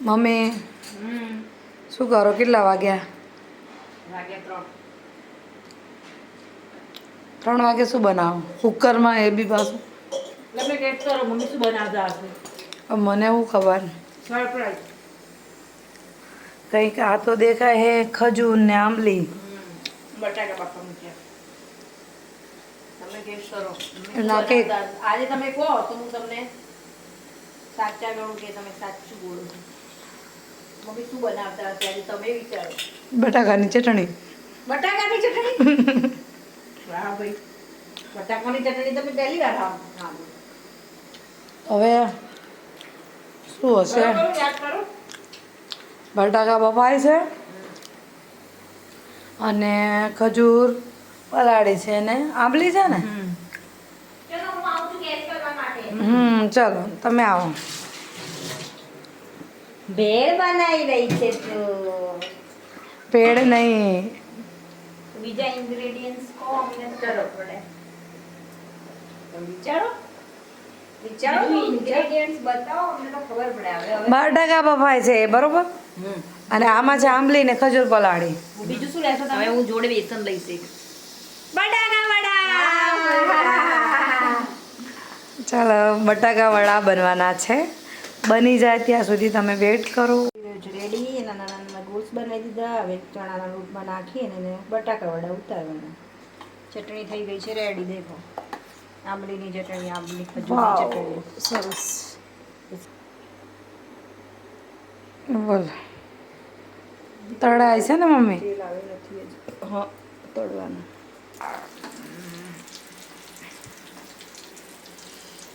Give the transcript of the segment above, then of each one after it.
Mummy શું કરો? કેટલા વાગ્યા? વાગ્યા 3 વાગે શું બનાવો? કુકરમાં એ બી પાછું. તમે ટેસ્ટ કરો મમ્મી શું બનાવતા હશે. મને શું ખબર? સરપ્રાઈઝ. કંઈક આ તો દેખાય હે ખજૂર ને આંબલી. બટાકા બાફા મૂક્યા. તમે ટેસ્ટ કરો મમ્મી ના શું કે બનાવતા આજે તમે કહો તો હું તમને સાચા ગણું કે તમે સાચું બોલો છો. મમ્મી શું બનાવતા હશે આજે તમે વિચારો. બટાકાની ચટણી. બટાકાની ચટણી. વાહ ભાઈ, બટાકાની ચટણી તમે પહેલી વાર ખાધું. હવે શું હશે? યાદ કરો. બટાકા બફાય છે અને ખજૂર પલાળી છે ને આંબલી છે ને. ચલો હું આવું છું ગેસ કરવા માટે. ચલો તમે આવો. ભેળ બનાવી રહી છે તો પેડ નહીં. બીજા ઇન્ગ્રેડિયન્ટ્સ કહો અમને તો ખબર પડે. વિચારો વિચારો ઇન્ગ્રેડિયન્ટ્સ બતાવો અમને તો ખબર પડે. હવે બટાકા બફાય છે બરોબર, અને આમાં છે આંબલી ને ખજૂર પલાળી. બીજું શું લેશો તમે? હવે હું જોડે બેસન લઈશ એક. બટાકા વડા. ચાલો બટાકા વડા બનવાના છે. બની જાય ત્યાં સુધી તમે વેઇટ કરો. રેડી. નાના નાના ગોળ્સ બનાવી દીધા. હવે ચણાના લોટમાં નાખી અને એને બટાકા વડા ઉતારવાના. ચટણી થઈ ગઈ છે રેડી. દેખો આંબલીની ચટણી, આંબલી ખજૂરની ચટણી. સરસ. બોલ તળાય છે ને મમ્મી? તેલ આવે નથી હજી. હા, તળવાનું.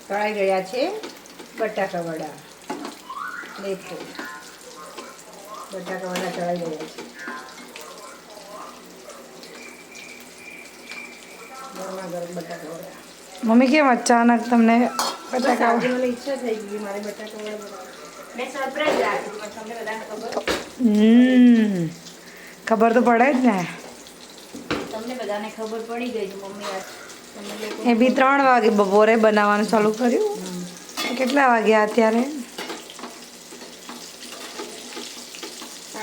તળાઈ ગયા છે બટાકા વડા. દેખો બટાકા વડા તળાઈ ગયા છે. ગરમા ગરમ બટાકા વડા. મમ્મી કેમ અચાનક તમને બટાકા? આજે મને ઈચ્છા થઈ ગઈ મારે બટાકા વડા બનાવવાની. મેં સરપ્રાઈઝ રાખી પણ તમને બધાને ખબર. ખબર તો પડે જ ને. તમને બધાને ખબર પડી ગઈ છે મમ્મી આજ તમને લોકો. એ બી 3 વાગે બપોરે બનાવવાનું ચાલુ કર્યું. કેટલા વાગ્યા અત્યારે? 3:30.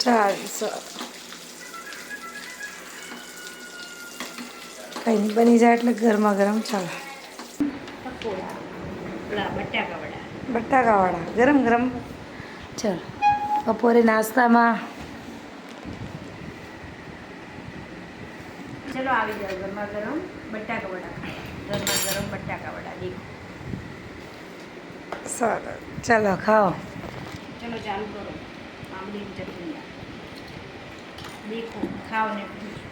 ચાલ કઈ નહીં, બની જાય એટલે ગરમા ગરમ ચાલો. બટાકા વડા. બટાકા વડા ગરમ ગરમ. ચાલ બપોરે નાસ્તામાં. ચલો આવી જાઓ ગરમા ગરમ બટાકા વડા. ગરમા ગરમ બટાકા વડા દેખો. સરસ, ચાલો ખાઓ. ચલો ચાલુ કરો. આંબલીની ચટણી દેખો, ખાઓ ને પૂછો.